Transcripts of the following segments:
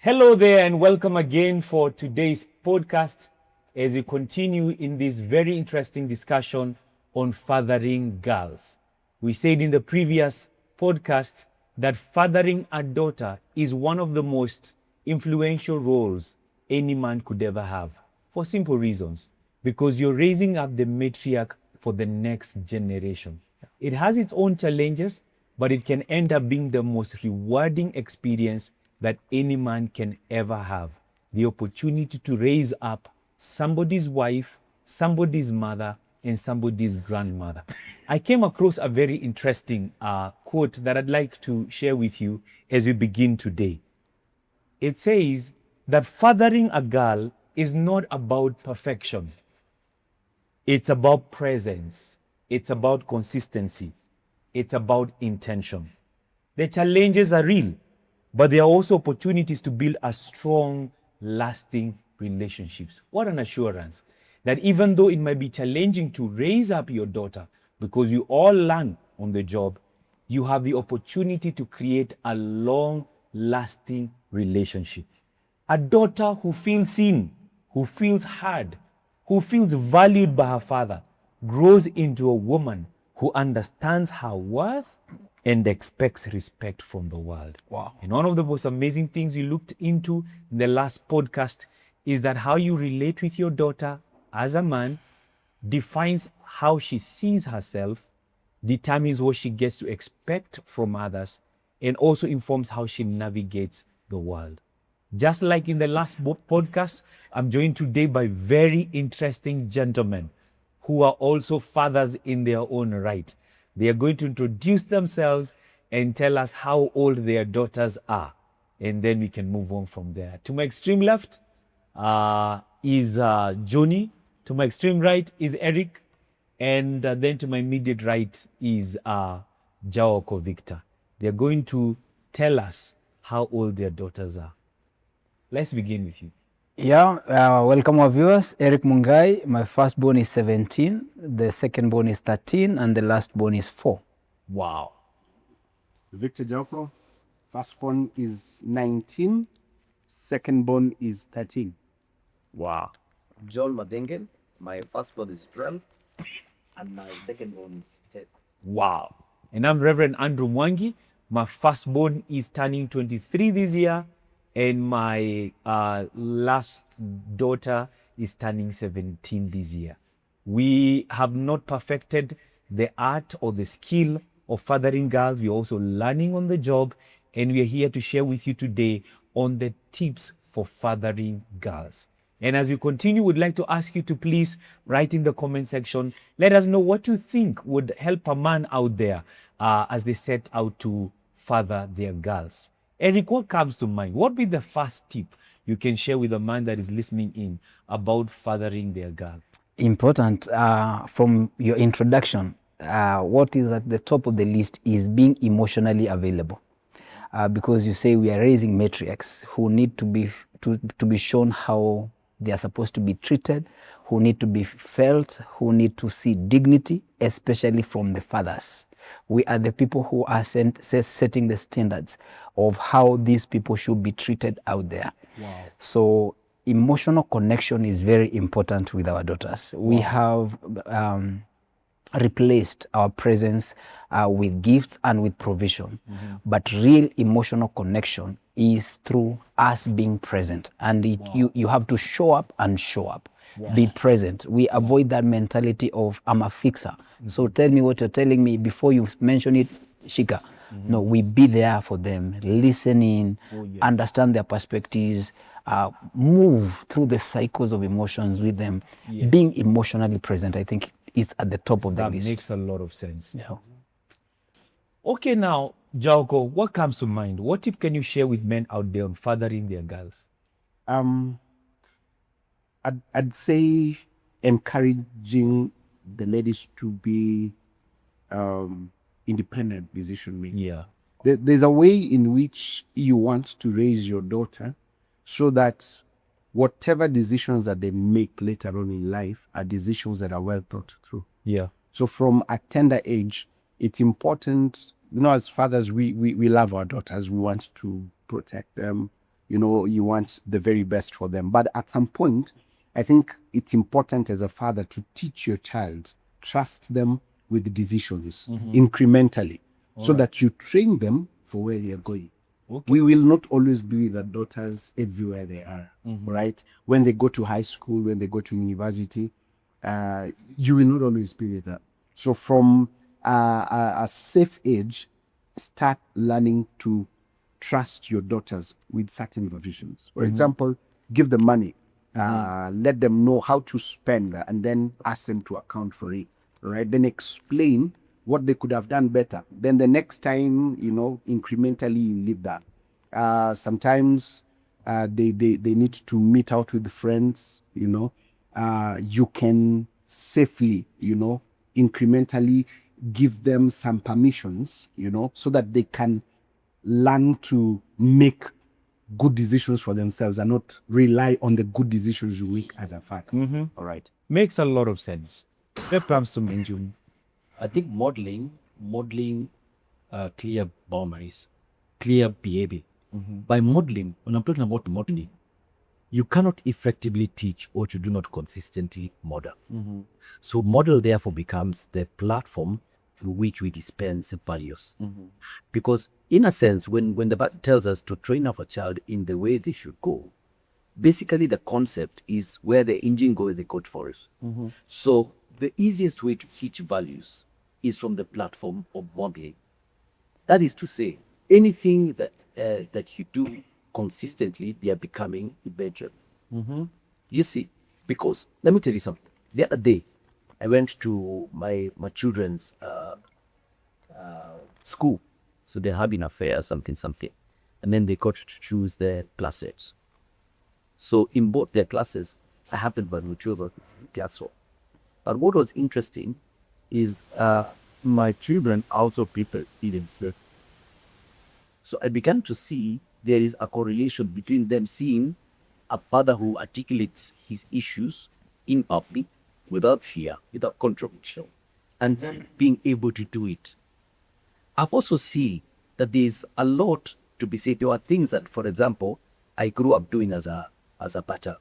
Hello there, and welcome again for today's podcast as we continue in this very interesting discussion on fathering girls. We said in the previous podcast that fathering a daughter is one of the most influential roles any man could ever have for simple reasons, because you're raising up the matriarch for the next generation. It has its own challenges, but it can end up being the most rewarding experience that any man can ever have. The opportunity to raise up somebody's wife, somebody's mother, and somebody's grandmother. I came across a very interesting quote that I'd like to share with you as we begin today. It says that fathering a girl is not about perfection. It's about presence. It's about consistency. It's about intention. The challenges are real, but there are also opportunities to build a strong, lasting relationships. What an assurance that even though it might be challenging to raise up your daughter, because you all learn on the job, you have the opportunity to create a long, lasting relationship. A daughter who feels seen, who feels heard, who feels valued by her father, grows into a woman who understands her worth and expects respect from the world. Wow. And one of the most amazing things we looked into in the last podcast is that how you relate with your daughter as a man defines how she sees herself, determines what she gets to expect from others, and also informs how she navigates the world. Just like in the last podcast, I'm joined today by very interesting gentlemen who are also fathers in their own right. They are going to introduce themselves and tell us how old their daughters are. And then we can move on from there. To my extreme left is Johnny. To my extreme right is Eric. And then to my immediate right is Jaoko Victor. They're going to tell us how old their daughters are. Let's begin with you. Welcome our viewers. Eric Mungai. My firstborn is 17, the secondborn is 13, and the lastborn is 4. Wow. Victor Jaoko, firstborn is 19, secondborn is 13. Wow. John Madengel, my firstborn is 12, and my secondborn is 10. Wow. And I'm Reverend Andrew Mwangi. My firstborn is turning 23 this year, and my last daughter is turning 17 this year. We have not perfected the art or the skill of fathering girls. We're also learning on the job, and we are here to share with you today on the tips for fathering girls. And as we continue, we'd like to ask you to please write in the comment section. Let us know what you think would help a man out there as they set out to father their girls. Eric, what comes to mind? What would be the first tip you can share with a man that is listening in about fathering their girl? Important from your introduction, what is at the top of the list is being emotionally available. Because you say we are raising matriarchs who need to be shown how they are supposed to be treated, who need to be felt, who need to see dignity, especially from the fathers. We are the people who are setting the standards of how these people should be treated out there. Wow. So emotional connection is very important with our daughters. Wow. We have replaced our presence with gifts and with provision. Mm-hmm. But real emotional connection is through us being present. And you have to show up and show up. Wow. Be present. We avoid that mentality of I'm a fixer. Mm-hmm. So tell me what you're telling me before you mention it, Shika. Mm-hmm. No, we be there for them, listening, understand their perspectives, move through the cycles of emotions with them. Yeah. Being emotionally present, I think, is at the top of the list. That makes a lot of sense. Yeah. Okay, now, Jaoko, what comes to mind? What tip can you share with men out there on fathering their girls? I'd say encouraging the ladies to be independent decision makers. Yeah. There's a way in which you want to raise your daughter so that whatever decisions that they make later on in life are decisions that are well thought through. Yeah. So from a tender age, it's important, as fathers, we love our daughters. We want to protect them, you want the very best for them. But at some point, I think it's important as a father to teach your child, trust them with decisions incrementally, so that you train them for where they're going. We will not always be with our daughters everywhere they are, right? When they go to high school, when they go to university, you will not always be with that. So from a safe age, start learning to trust your daughters with certain provisions. For example, give them money, let them know how to spend, and then ask them to account for it, right? Then explain what they could have done better. Then the next time, incrementally you leave that. Sometimes they need to meet out with friends, you can safely, incrementally give them some permissions, so that they can learn to make good decisions for themselves and not rely on the good decisions you make as a father. All right. Makes a lot of sense. Where comes to Minjum? I think modeling clear boundaries, clear behavior. By modeling, when I'm talking about modeling, you cannot effectively teach what you do not consistently model. So model therefore becomes the platform through which we dispense values. Because in a sense, when the Bible tells us to train up a child in the way they should go, basically the concept is where the engine goes, the coach follows. So the easiest way to teach values is from the platform of modeling. That is to say, anything that you do consistently, they are becoming eventual. You see, because let me tell you something. The other day, I went to my children's school. So they're having a fair, something. And then they got to choose their classes. So in both their classes, I happened to choose a class. But what was interesting is my children also prepared eating. So I began to see there is a correlation between them seeing a father who articulates his issues in public without fear, without contradiction, and being able to do it. I've also seen that there's a lot to be said. There are things that, for example, I grew up doing as a bata.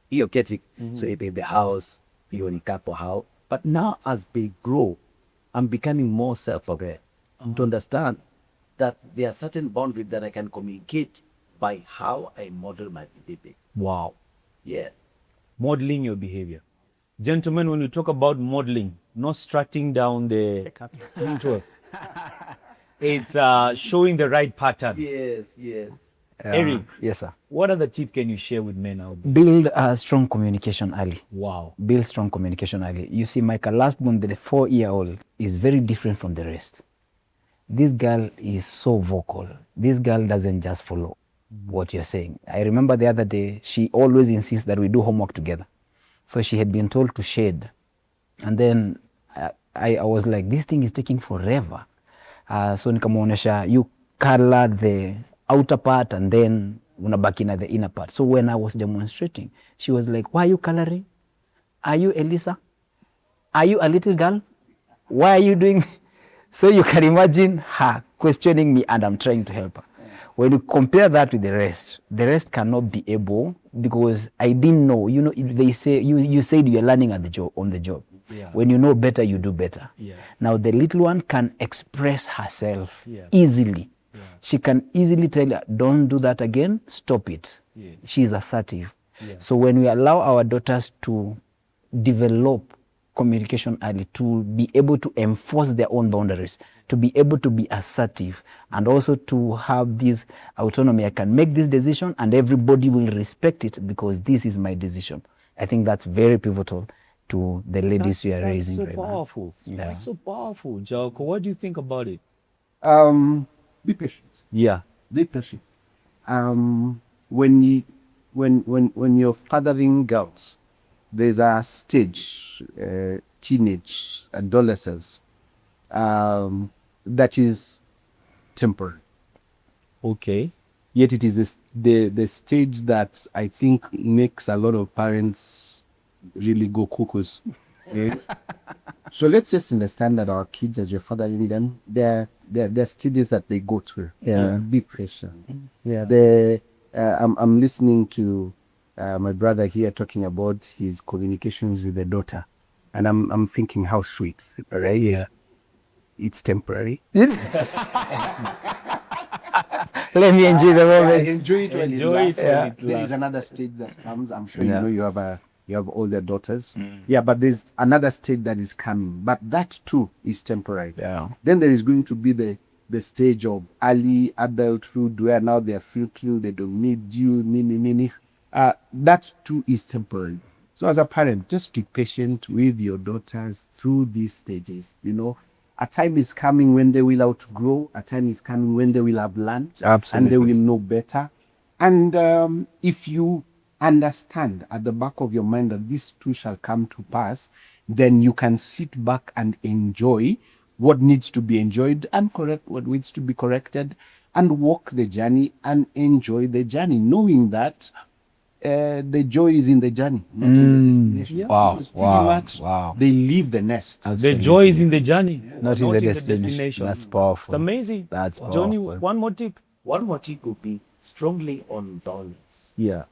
You're getting so in the house, you're in a house. But now as they grow, I'm becoming more self-aware to understand that there are certain boundaries that I can communicate by how I model my behavior. Wow. Yeah. Modeling your behavior. Gentlemen, when we talk about modeling, not strutting down the intro. It's showing the right pattern. Yes. Eric, Yes, sir. what other tip can you share with men out there? Build strong communication early. Wow. Build strong communication early. You see, Michael Lastborn, the 4-year-old, is very different from the rest. This girl is so vocal. This girl doesn't just follow what you're saying. I remember the other day, she always insists that we do homework together. So she had been told to shade. And then I was like, this thing is taking forever. So nikamwonyesha, you color the outer part and then unabaki na the inner part. So when I was demonstrating, she was like, why are you coloring? Are you Elisa? Are you a little girl? Why are you doing? So you can imagine her questioning me and I'm trying to help her. When you compare that with the rest cannot be able, because I didn't know, they say, you said you're learning on the job. Yeah. When you know better, you do better. Yeah. Now the little one can express herself Yeah. easily. Yeah. She can easily tell you, don't do that again, stop it. Yeah. She's assertive. Yeah. So when we allow our daughters to develop communication early, to be able to enforce their own boundaries, to be able to be assertive, and also to have this autonomy. I can make this decision and everybody will respect it because this is my decision. I think that's very pivotal to the ladies you are raising so right now. powerful. That's so powerful. Jalko, what do you think about it? Be patient. Yeah. Be patient. When you're fathering girls, there's a stage, teenage, adolescence, that is temporary. Okay. Yet it is the stage that I think makes a lot of parents really go cuckoos. So let's just understand that our kids, as you're fathering them, they're stages that they go through. Yeah, be patient. Yeah, I'm listening to my brother here talking about his communications with the daughter, and I'm thinking how sweet, right? Yeah, it's temporary. Let me enjoy the moment. Enjoy it when Enjoy it it lasts. when it There is lasts. another stage that comes. I'm sure Yeah. you know you have older daughters. Yeah, but there's another stage that is coming. But that too is temporary. Yeah. Then there is going to be the stage of early adulthood where now they are filtering, they don't need you, nini. That too is temporary. So as a parent, just be patient with your daughters through these stages. You know, a time is coming when they will outgrow. A time is coming when they will have learned, and they Absolutely. will know better. And if you understand at the back of your mind that this too shall come to pass, then you can sit back and enjoy what needs to be enjoyed and correct what needs to be corrected, and walk the journey and enjoy the journey, knowing that the joy is in the journey, not in the destination. Wow, Because pretty wow, much wow. they leave the nest. The joy is in the journey, Not in the destination. That's powerful. It's amazing. That's Johnny, powerful. one more tip. One more tip would be strongly on boundaries. Yeah.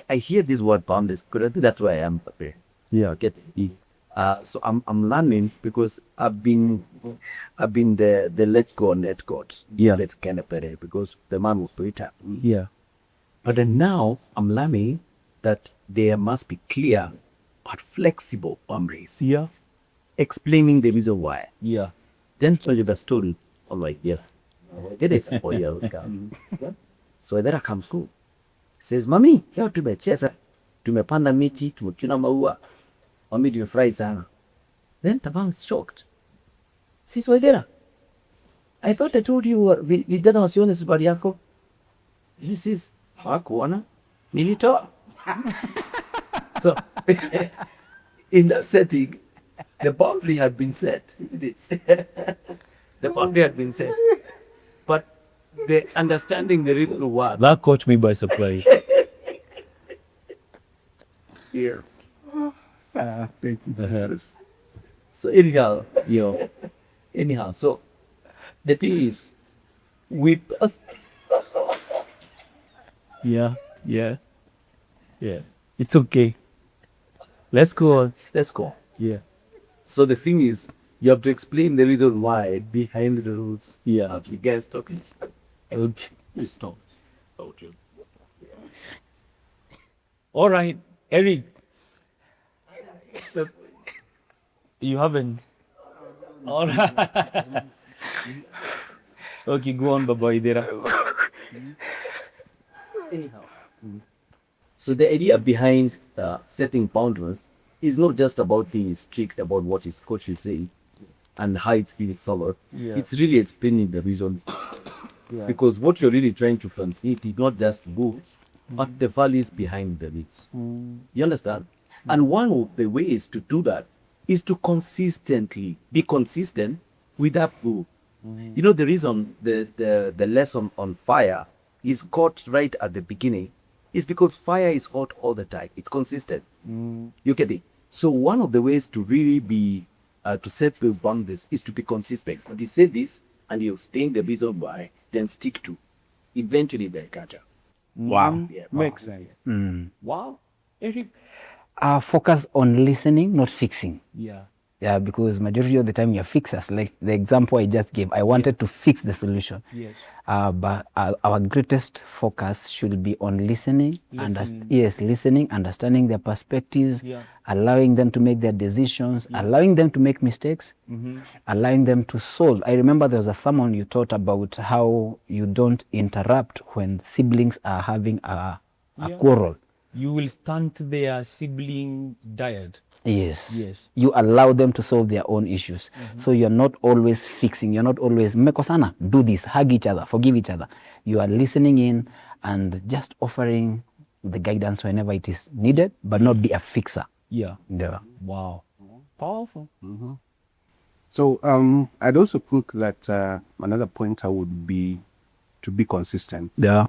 I hear this word boundaries. Could I think that's why I am prepared. Yeah, get it. So I'm learning because I've been the let go net God. Yeah, let's kind of better because the man will put it up. Yeah. But then now I'm learning that there must be clear but flexible boundaries. Yeah. Explaining the reason why. Yeah. Then tell you the story. I'm like, yeah. Get it? Oh, yeah, okay. So then I come cool. Says, Mami, leo tumecheza, tumepanda miti, tumechuna maua. Mami tumefurahi sana. Then Tabang is shocked. Says, Waidera, I thought I told you vijana wasione safari yako. This is hakuona nilitoa. So in that setting, the boundary had been set. The boundary had been set. But the understanding the real word That caught me by surprise. here. Thank you. So anyhow, so the thing is, we pass. Yeah. It's okay. Let's go on. Let's go. Yeah. So the thing is, you have to explain the reason why behind the rules. Yeah. You guys talking? Please stop. All right, Eric. You haven't. All right. Okay, go on, Baba Idera. Anyhow. So the idea behind setting boundaries is not just about being strict about what his coach is saying and how it's being followed. Yeah. It's really explaining the reason. Because what you're really trying to conceive is not just goals, but the values behind the needs. You understand? And one of the ways to do that is to consistently be consistent with that goal. You know, the reason the lesson on fire is caught right at the beginning is because fire is hot all the time. It's consistent. You get it? So one of the ways to really be to set the boundaries is to be consistent. When you say this and you explain the reason why, then stick to. Eventually they catch up. Wow. Yeah. Makes sense. Wow, Eric. Focus on listening, not fixing. Yeah. Yeah, because majority of the time you're fixers. Like the example I just gave, I wanted to fix the solution. Yes. But our greatest focus should be on listening. Listening. Listening, understanding their perspectives, Yeah. allowing them to make their decisions, allowing them to make mistakes, allowing them to solve. I remember there was a sermon you taught about how you don't interrupt when siblings are having a Yeah. quarrel. You will stunt their sibling diet. Yes. Yes. You allow them to solve their own issues. So you're not always fixing. You're not always mekosana, do this, hug each other, forgive each other. You are listening in and just offering the guidance whenever it is needed, but not be a fixer. Yeah. Yeah. Wow. Powerful. So I'd also put that another pointer would be to be consistent. Yeah.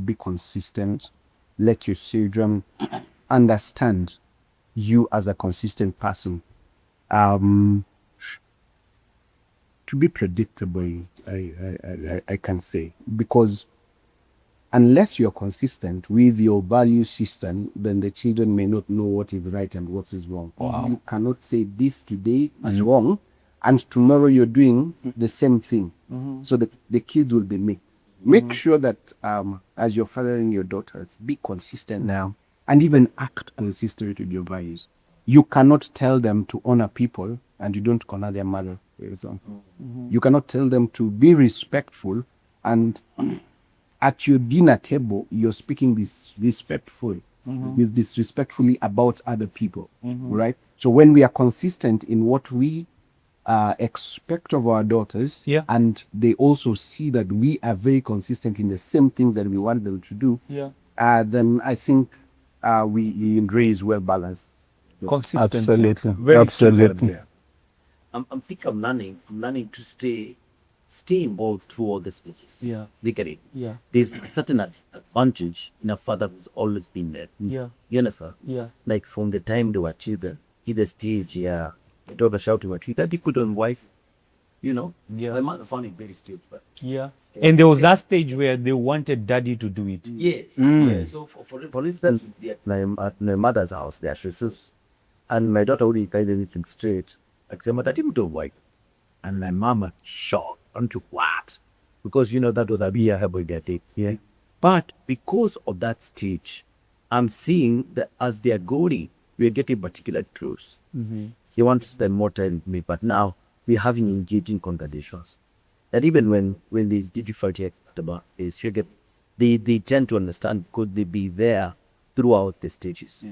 Be consistent. Let your children understand you as a consistent person. To be predictable, I can say, because unless you're consistent with your value system, then the children may not know what is right and what is wrong. You cannot say this today is wrong, and tomorrow you're doing the same thing. So the kids will be mixed. Make sure that as you're fathering your daughters, be consistent now, and even act consistent with your values. You cannot tell them to honor people and you don't honor their mother, for example. You cannot tell them to be respectful, and at your dinner table you're speaking disrespectfully about other people, right? So when we are consistent in what we expect of our daughters, Yeah. and they also see that we are very consistent in the same things that we want them to do, then I think we raise well balanced. Consistency. Absolutely. Very Absolutely. key. I'm think I'm learning to stay involved through all the stages. Yeah. Look at it. Yeah. There's certain advantage in a father who's always been there. Yeah. You understand? Yeah. Like from the time they were children, in the stage, yeah, the daughter shouting at you, that they put on wife, you know. Yeah. My mother found it very stupid. But Yeah. And there was that stage where they wanted daddy to do it. yes, yes. So for instance, at my mother's house, there she says, and my daughter wouldn't tell anything straight. Like, say, "Mother, didn't do wife," and my mama shocked. Unto what? Because you know that was a be a boy get it, yeah. But because of that stage, I'm seeing that as they are going, we are getting particular truths. He wants to spend more time with me, but now we're having engaging conversations. That even when they differentiate about is you get they tend to understand, could they be there throughout the stages.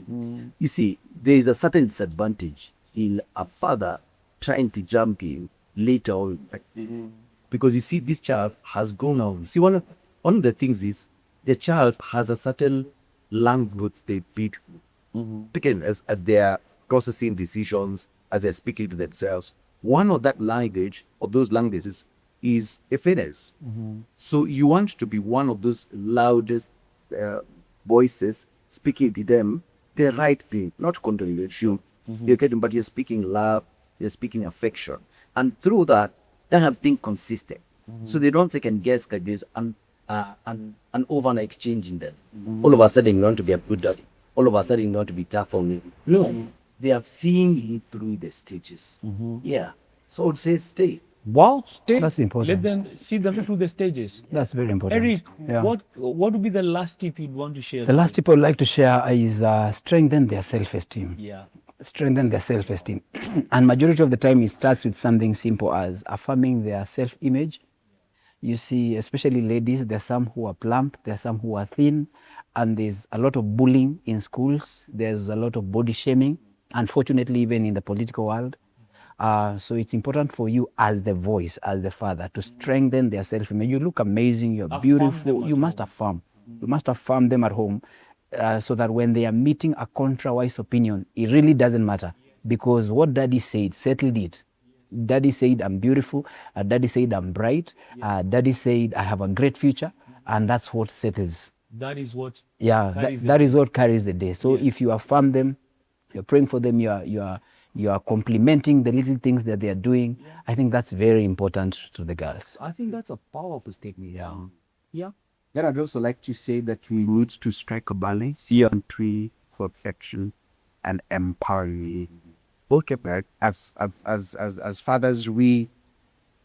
You see, there is a certain disadvantage in a father trying to jump in later on. Because you see, this child has grown out. See, one of the things is the child has a certain language they beat. Again, as they are processing decisions, as they're speaking to themselves, one of that language or those languages is effortless. So you want to be one of those loudest voices speaking to them the right thing, not contradiction. You're getting, but you're speaking love, you're speaking affection, and through that, they have been consistent. So they don't second guess like this and an overnight exchange in them. All of a sudden, you want to be a good daddy. All of a sudden, you want to be tough on me. No, they have seen it through the stages. Yeah. So I would say stay. Wow, stay. That's important. Let them see them through the stages. That's very important. Eric, Yeah. what would be the last tip you'd want to share? The last tip I would like to share is strengthen their self-esteem. Yeah. Strengthen their self-esteem. And majority of the time it starts with something simple as affirming their self-image. You see, especially ladies, there are some who are plump, there are some who are thin, and there's a lot of bullying in schools. There's a lot of body shaming, unfortunately, even in the political world. So it's important for you as the voice, as the father, to strengthen their self-image. You look amazing, you're beautiful. You must affirm. You must affirm them at home so that when they are meeting a contrary opinion, it really doesn't matter. Because what daddy said settled it. Daddy said I'm beautiful. Daddy said I'm bright. Daddy said I have a great future. And that's what settles. That is what. Yeah, that is what carries the day. So if you affirm them, you're praying for them, you are complimenting the little things that they are doing. I think that's very important to the girls. I think that's a powerful statement. Yeah. Then I'd also like to say that we need to strike a balance between protection and empowering. Okay, but as fathers, we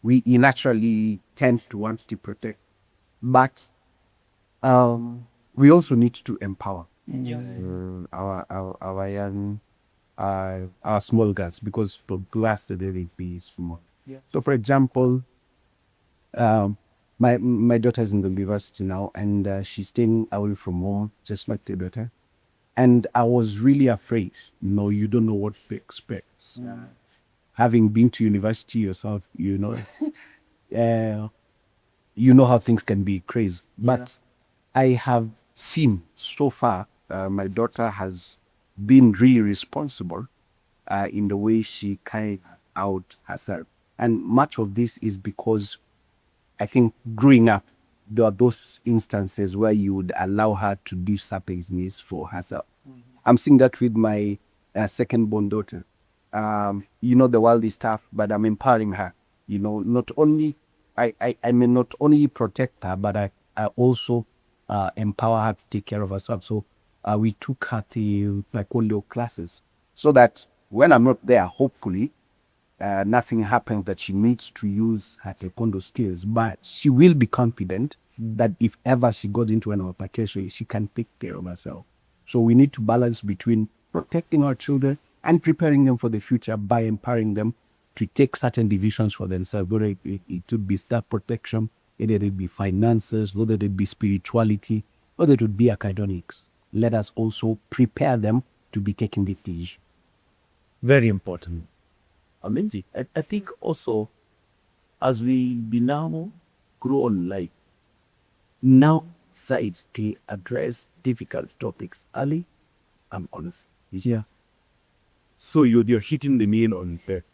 naturally tend to want to protect, but we also need to empower our young, our small girls, because for glass they will be small. So, for example, my daughter's in the university now, and she's staying away from home, just like the daughter. And I was really afraid. No, you don't know what to expect. Having been to university yourself, you know how things can be crazy. But I have seen so far, my daughter has been really responsible in the way she carried out herself. And much of this is because I think growing up, there are those instances where you would allow her to do certain things for herself. I'm seeing that with my second-born daughter. The world is tough, but I'm empowering her. Not only, I may not only protect her, but I also empower her to take care of herself. So we took her to taekwondo classes so that when I'm not there, hopefully, nothing happens that she needs to use her taekwondo skills, but she will be confident that if ever she got into an altercation, she can take care of herself. So we need to balance between protecting our children and preparing them for the future by empowering them to take certain decisions for themselves, whether it would be staff protection, whether it be finances, whether it be spirituality, whether it would be academics. Let us also prepare them to be taking the decision. Very important. Amazing. I think also, as we be now grow on life, now side to address difficult topics early and honest. Yeah. So you're hitting the main on there.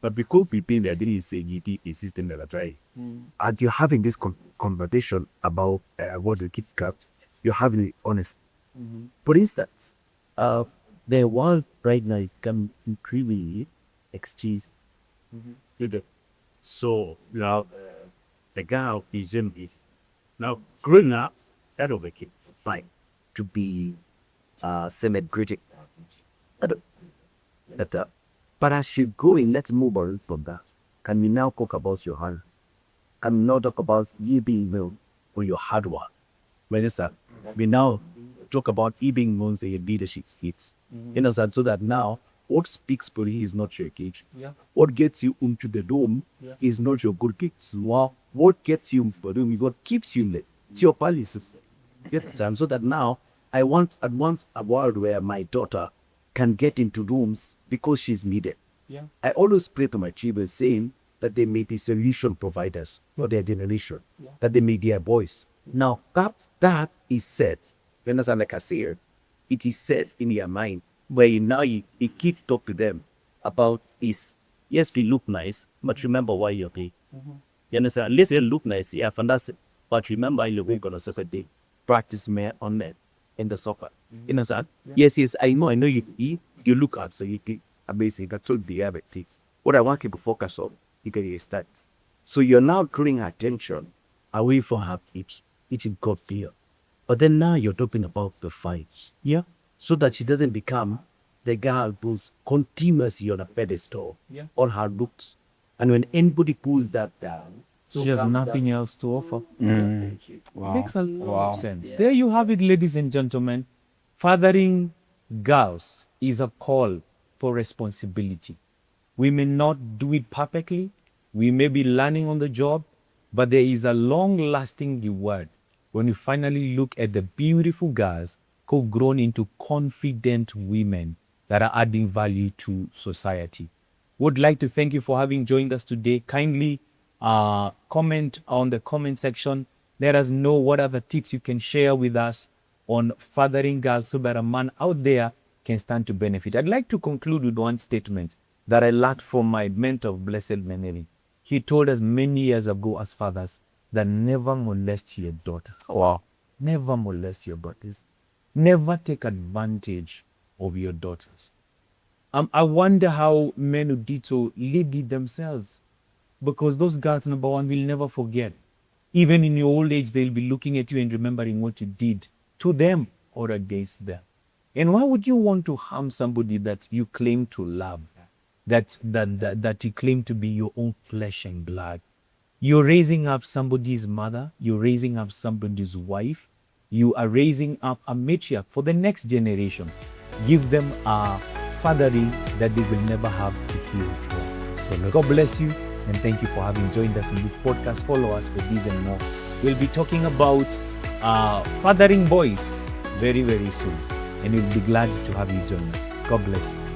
But because people there didn't say a system that I try. And you're having this conversation about what the kid cap, you're having it honest. For instance, the world right now is becoming increasingly exchange. So now the girl is in it. Now growing up, that of a kid. Fine. To be symmetric. But as you go in, let's move on from that. Can we now talk about your hand? Can we now talk about you being well For your hard work. Minister, we now talk about you being known as a leadership kids. So that now what speaks for you is not your cage. What gets you into the dome is not your good kicks. What gets you into the dome is what keeps you lit. It's your policy. So that now I want a world where my daughter can get into rooms because she's needed. I always pray to my children saying that they may be solution providers, not their generation, that they may be their voice. Now, that is said, when as like I say, it is said in your mind, where you keep talk to them about is, yes, we look nice, but remember why you're big. You understand? Let's say look nice, yeah, fantastic. But remember you're going to society. Practice more on that in the soccer. You understand? yes, I know you look at, so you amazing, that's all the other things. What I want you to focus on, you get your stats. So you're now drawing attention away from her kids, which is God fear. But then now you're talking about the fights. So that she doesn't become the girl who's continuously on a pedestal on her looks. And when anybody pulls that down, She has nothing else to offer. Makes a lot of sense. There you have it, ladies and gentlemen. Fathering girls is a call for responsibility. We may not do it perfectly. We may be learning on the job, but there is a long-lasting reward when you finally look at the beautiful girls who've grown into confident women that are adding value to society. Would like to thank you for having joined us today. Kindly comment on the comment section. Let us know what other tips you can share with us on fathering girls so that a man out there can stand to benefit. I'd like to conclude with one statement that I learned from my mentor, Blessed Meneri. He told us many years ago as fathers that never molest your daughters. Wow. Never molest your daughters. Never take advantage of your daughters. I wonder how men who did so lived it themselves. Because those girls, number one, will never forget. Even in your old age, they'll be looking at you and remembering what you did to them or against them. And why would you want to harm somebody that you claim to love? That you claim to be your own flesh and blood? You're raising up somebody's mother. You're raising up somebody's wife. You are raising up a matriarch for the next generation. Give them a fathering that they will never have to heal from. So God bless you, and thank you for having joined us in this podcast. Follow us for these and more. We'll be talking about fathering boys very, very soon, and we'll be glad to have you join us. God bless you.